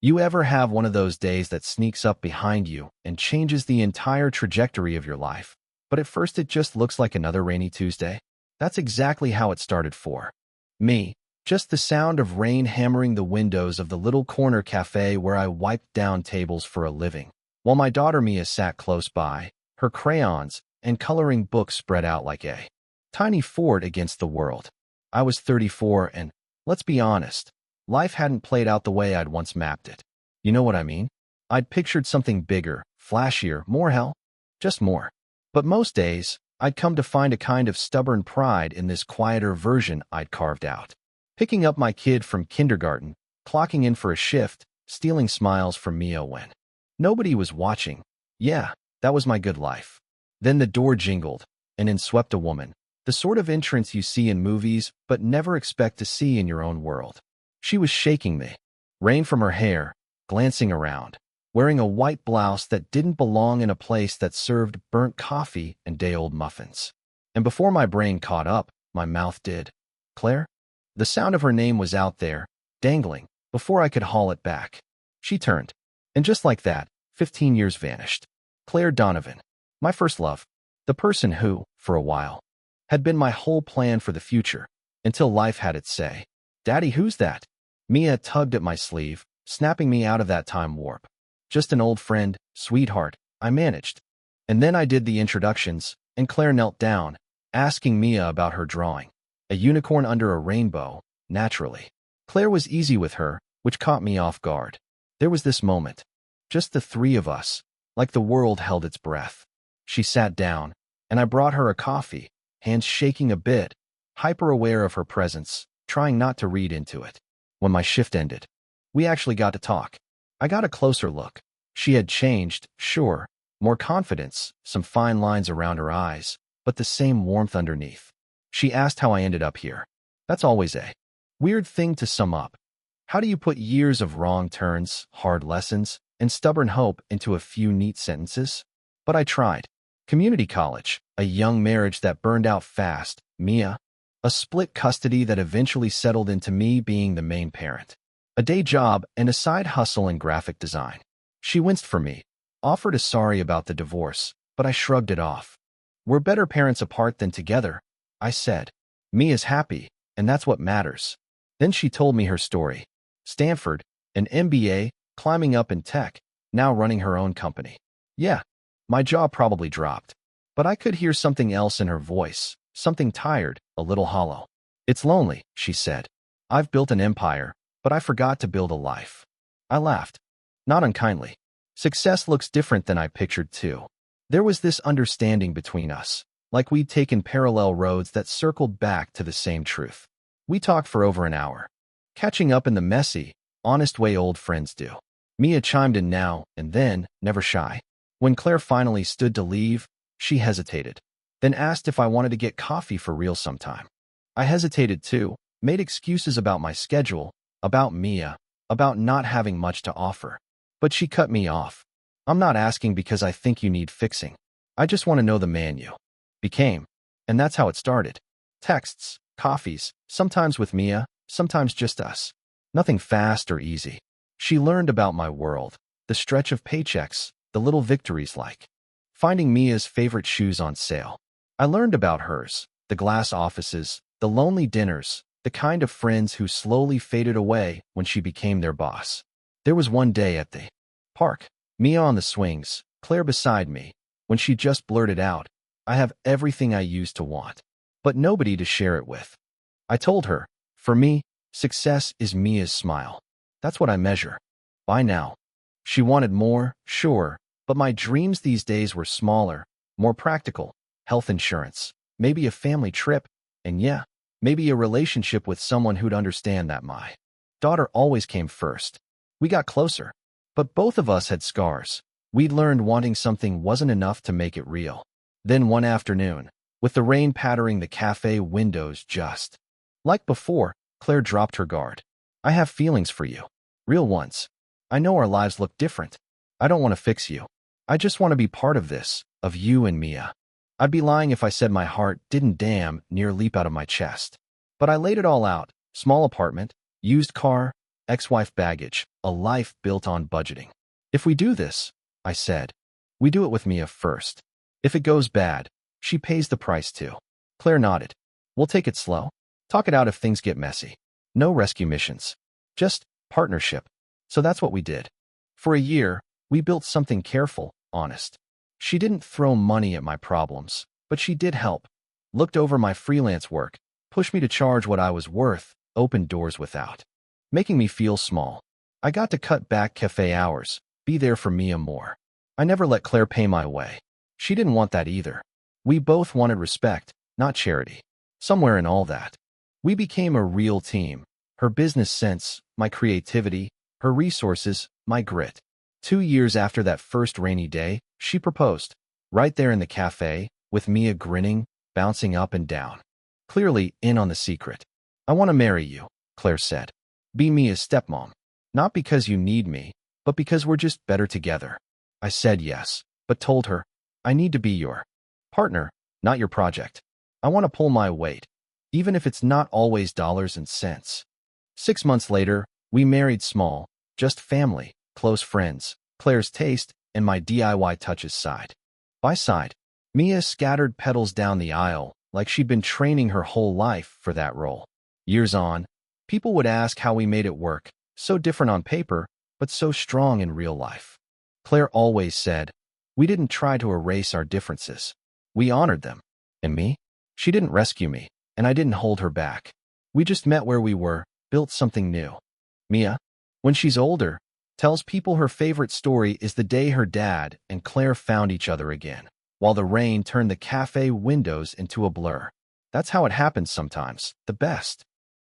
You ever have one of those days that sneaks up behind you and changes the entire trajectory of your life, but at first it just looks like another rainy Tuesday? That's exactly how it started for me. Just the sound of rain hammering the windows of the little corner cafe where I wiped down tables for a living, while my daughter Mia sat close by, her crayons and coloring book spread out like a tiny fort against the world. I was 34 and, let's be honest, life hadn't played out the way I'd once mapped it. You know what I mean? I'd pictured something bigger, flashier, more hell, just more. But most days, I'd come to find a kind of stubborn pride in this quieter version I'd carved out. Picking up my kid from kindergarten, clocking in for a shift, stealing smiles from Mia when nobody was watching. Yeah, that was my good life. Then the door jingled, and in swept a woman, the sort of entrance you see in movies but never expect to see in your own world. She was shaking me, rain from her hair, glancing around, wearing a white blouse that didn't belong in a place that served burnt coffee and day-old muffins. And before my brain caught up, my mouth did. Claire? The sound of her name was out there, dangling, before I could haul it back. She turned, and just like that, 15 years vanished. Claire Donovan, my first love, the person who, for a while, had been my whole plan for the future, until life had its say. Daddy, who's that? Mia tugged at my sleeve, snapping me out of that time warp. Just an old friend, sweetheart, I managed. And then I did the introductions, and Claire knelt down, asking Mia about her drawing. A unicorn under a rainbow, naturally. Claire was easy with her, which caught me off guard. There was this moment. Just the three of us, like the world held its breath. She sat down, and I brought her a coffee, hands shaking a bit, hyper-aware of her presence, trying not to read into it. When my shift ended, we actually got to talk. I got a closer look. She had changed, sure, more confidence, some fine lines around her eyes, but the same warmth underneath. She asked how I ended up here. That's always a weird thing to sum up. How do you put years of wrong turns, hard lessons, and stubborn hope into a few neat sentences? But I tried. Community college, a young marriage that burned out fast, Mia, a split custody that eventually settled into me being the main parent, a day job and a side hustle in graphic design. She winced for me, offered a sorry about the divorce, but I shrugged it off. We're better parents apart than together, I said. Mia's happy, and that's what matters. Then she told me her story. Stanford, an MBA, climbing up in tech, now running her own company. Yeah, my jaw probably dropped, but I could hear something else in her voice, something tired, a little hollow. It's lonely, she said. I've built an empire, but I forgot to build a life. I laughed. Not unkindly. Success looks different than I pictured too. There was this understanding between us, like we'd taken parallel roads that circled back to the same truth. We talked for over an hour, catching up in the messy, honest way old friends do. Mia chimed in now and then, never shy. When Claire finally stood to leave, she hesitated, then asked if I wanted to get coffee for real sometime. I hesitated too, made excuses about my schedule, about Mia, about not having much to offer. But she cut me off. I'm not asking because I think you need fixing. I just want to know the man you became. And that's how it started. Texts, coffees, sometimes with Mia, sometimes just us. Nothing fast or easy. She learned about my world, the stretch of paychecks, the little victories like finding Mia's favorite shoes on sale. I learned about hers, the glass offices, the lonely dinners, the kind of friends who slowly faded away when she became their boss. There was one day at the park, Mia on the swings, Claire beside me, when she just blurted out, I have everything I used to want, but nobody to share it with. I told her, for me, success is Mia's smile. That's what I measure. By now. She wanted more, sure, but my dreams these days were smaller, more practical, health insurance, maybe a family trip, and yeah, maybe a relationship with someone who'd understand that my daughter always came first. We got closer, but both of us had scars. We'd learned wanting something wasn't enough to make it real. Then one afternoon, with the rain pattering the cafe windows just like before, Claire dropped her guard. I have feelings for you. Real ones. I know our lives look different. I don't want to fix you. I just want to be part of this, of you and Mia. I'd be lying if I said my heart didn't damn near leap out of my chest. But I laid it all out. Small apartment, used car, ex-wife baggage, a life built on budgeting. If we do this, I said, we do it with Mia first. If it goes bad, she pays the price too. Claire nodded. We'll take it slow. Talk it out if things get messy. No rescue missions. Just partnership. So that's what we did. For a year, we built something careful, honest. She didn't throw money at my problems, but she did help. Looked over my freelance work, pushed me to charge what I was worth, opened doors without making me feel small. I got to cut back cafe hours, be there for Mia more. I never let Claire pay my way. She didn't want that either. We both wanted respect, not charity. Somewhere in all that, we became a real team. Her business sense, my creativity, her resources, my grit. 2 years after that first rainy day, she proposed. Right there in the cafe, with Mia grinning, bouncing up and down. Clearly in on the secret. I want to marry you, Claire said. Be Mia's stepmom. Not because you need me, but because we're just better together. I said yes, but told her, I need to be your partner, not your project. I want to pull my weight, even if it's not always dollars and cents. 6 months later, we married small, just family, close friends, Claire's taste, and my DIY touches side by side. Mia scattered petals down the aisle like she'd been training her whole life for that role. Years on, people would ask how we made it work, so different on paper, but so strong in real life. Claire always said, we didn't try to erase our differences. We honored them. And me? She didn't rescue me, and I didn't hold her back. We just met where we were, built something new. Mia, when she's older, tells people her favorite story is the day her dad and Claire found each other again, while the rain turned the cafe windows into a blur. That's how it happens sometimes, the best.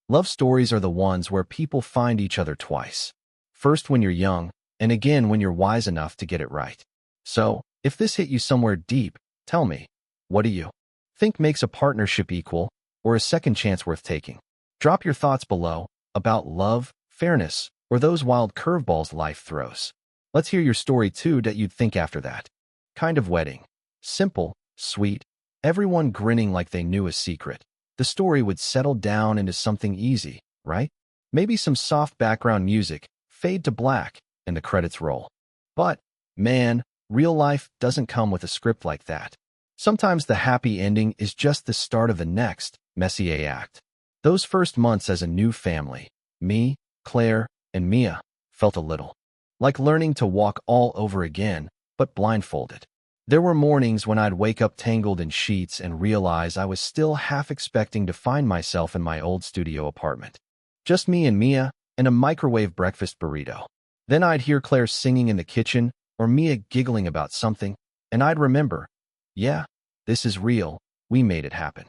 Love stories are the ones where people find each other twice. First when you're young, and again when you're wise enough to get it right. So, if this hit you somewhere deep, tell me, what do you think makes a partnership equal, or a second chance worth taking? Drop your thoughts below, about love, fairness, or those wild curveballs life throws. Let's hear your story too that you'd think after that. Kind of wedding. Simple, sweet, everyone grinning like they knew a secret. The story would settle down into something easy, right? Maybe some soft background music, fade to black, and the credits roll. But, man, real life doesn't come with a script like that. Sometimes the happy ending is just the start of the next, messy act. Those first months as a new family, me, Claire, and Mia, felt a little like learning to walk all over again, but blindfolded. There were mornings when I'd wake up tangled in sheets and realize I was still half expecting to find myself in my old studio apartment. Just me and Mia, and a microwave breakfast burrito. Then I'd hear Claire singing in the kitchen, or Mia giggling about something, and I'd remember, yeah, this is real, we made it happen.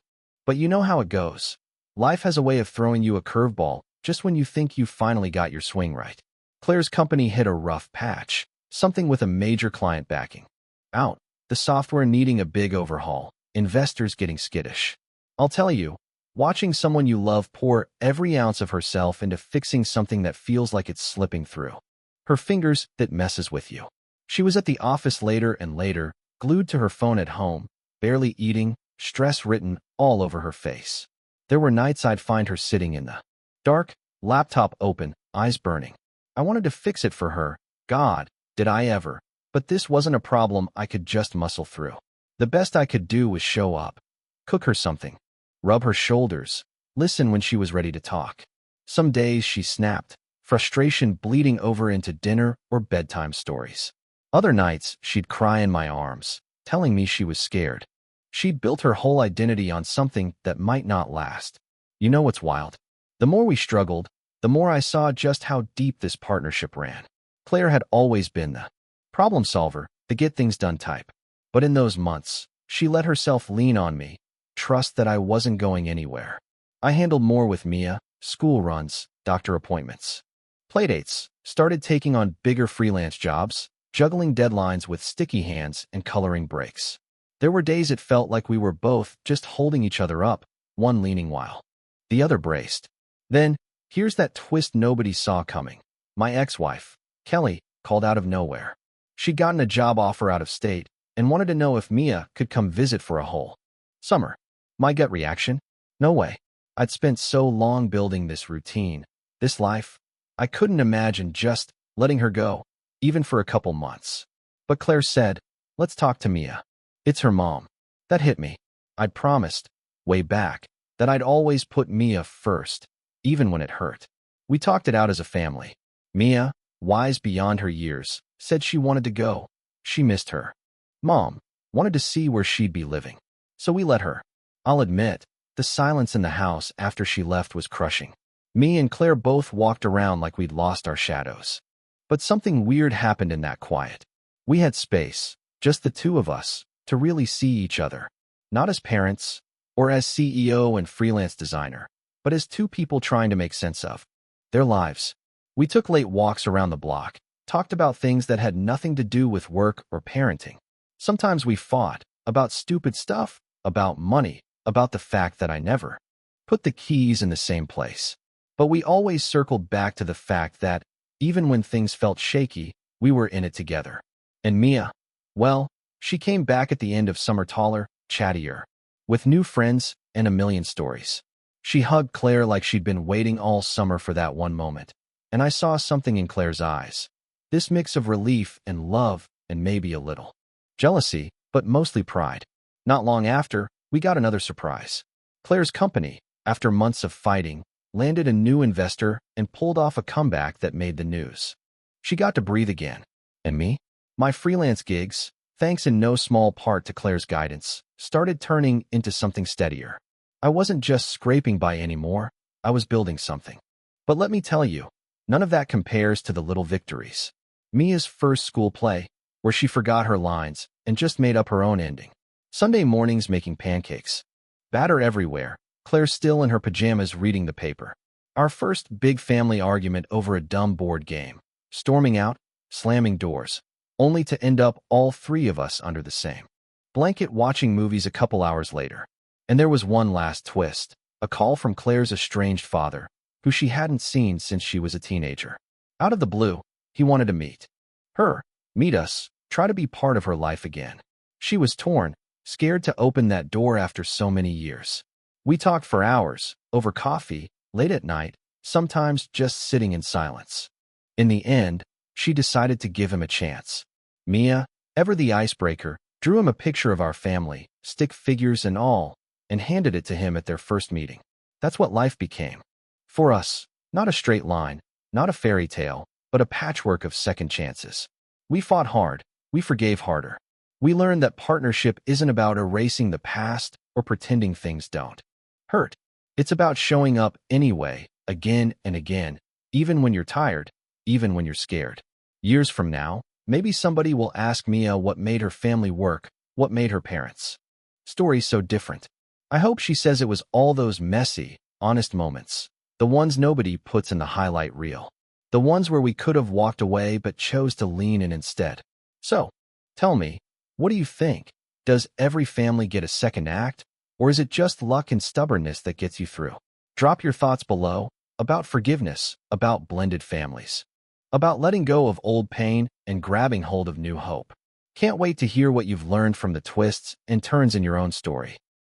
But you know how it goes. Life has a way of throwing you a curveball just when you think you finally got your swing right. Claire's company hit a rough patch, something with a major client backing out, the software needing a big overhaul, investors getting skittish. I'll tell you, watching someone you love pour every ounce of herself into fixing something that feels like it's slipping through her fingers, that messes with you. She was at the office later and later, glued to her phone at home, barely eating, stress written all over her face. There were nights I'd find her sitting in the dark, laptop open, eyes burning. I wanted to fix it for her. God, did I ever. But this wasn't a problem I could just muscle through. The best I could do was show up, cook her something, rub her shoulders, listen when she was ready to talk. Some days she snapped, frustration bleeding over into dinner or bedtime stories. Other nights she'd cry in my arms, telling me she was scared. She'd built her whole identity on something that might not last. You know what's wild? The more we struggled, the more I saw just how deep this partnership ran. Claire had always been the problem solver, the get things done type. But in those months, she let herself lean on me, trust that I wasn't going anywhere. I handled more with Mia, school runs, doctor appointments, playdates, started taking on bigger freelance jobs, juggling deadlines with sticky hands and coloring breaks. There were days it felt like we were both just holding each other up, one leaning while the other braced. Then, here's that twist nobody saw coming. My ex-wife, Kelly, called out of nowhere. She'd gotten a job offer out of state and wanted to know if Mia could come visit for a whole summer. My gut reaction? No way. I'd spent so long building this routine, this life. I couldn't imagine just letting her go, even for a couple months. But Claire said, let's talk to Mia. It's her mom. That hit me. I'd promised, way back, that I'd always put Mia first, even when it hurt. We talked it out as a family. Mia, wise beyond her years, said she wanted to go. She missed her mom, wanted to see where she'd be living. So we let her. I'll admit, the silence in the house after she left was crushing. Me and Claire both walked around like we'd lost our shadows. But something weird happened in that quiet. We had space, just the two of us, to really see each other. Not as parents, or as CEO and freelance designer, but as two people trying to make sense of their lives. We took late walks around the block, talked about things that had nothing to do with work or parenting. Sometimes we fought about stupid stuff, about money, about the fact that I never put the keys in the same place. But we always circled back to the fact that, even when things felt shaky, we were in it together. And Mia, well, she came back at the end of summer taller, chattier, with new friends and a million stories. She hugged Claire like she'd been waiting all summer for that one moment. And I saw something in Claire's eyes. This mix of relief and love and maybe a little jealousy, but mostly pride. Not long after, we got another surprise. Claire's company, after months of fighting, landed a new investor and pulled off a comeback that made the news. She got to breathe again. And me? My freelance gigs, thanks in no small part to Claire's guidance, started turning into something steadier. I wasn't just scraping by anymore, I was building something. But let me tell you, none of that compares to the little victories. Mia's first school play, where she forgot her lines and just made up her own ending. Sunday mornings making pancakes. Batter everywhere, Claire still in her pajamas reading the paper. Our first big family argument over a dumb board game. Storming out, slamming doors, only to end up all three of us under the same blanket watching movies a couple hours later. And there was one last twist, a call from Claire's estranged father, who she hadn't seen since she was a teenager. Out of the blue, he wanted to meet us, try to be part of her life again. She was torn, scared to open that door after so many years. We talked for hours, over coffee, late at night, sometimes just sitting in silence. In the end, she decided to give him a chance. Mia, ever the icebreaker, drew him a picture of our family, stick figures and all, and handed it to him at their first meeting. That's what life became. For us, not a straight line, not a fairy tale, but a patchwork of second chances. We fought hard, we forgave harder. We learned that partnership isn't about erasing the past or pretending things don't hurt. It's about showing up anyway, again and again, even when you're tired, even when you're scared. Years from now, maybe somebody will ask Mia what made her family work, what made her parents' story so different. I hope she says it was all those messy, honest moments, the ones nobody puts in the highlight reel, the ones where we could have walked away but chose to lean in instead. So, tell me, what do you think? Does every family get a second act, or is it just luck and stubbornness that gets you through? Drop your thoughts below, about forgiveness, about blended families, about letting go of old pain and grabbing hold of new hope. Can't wait to hear what you've learned from the twists and turns in your own story.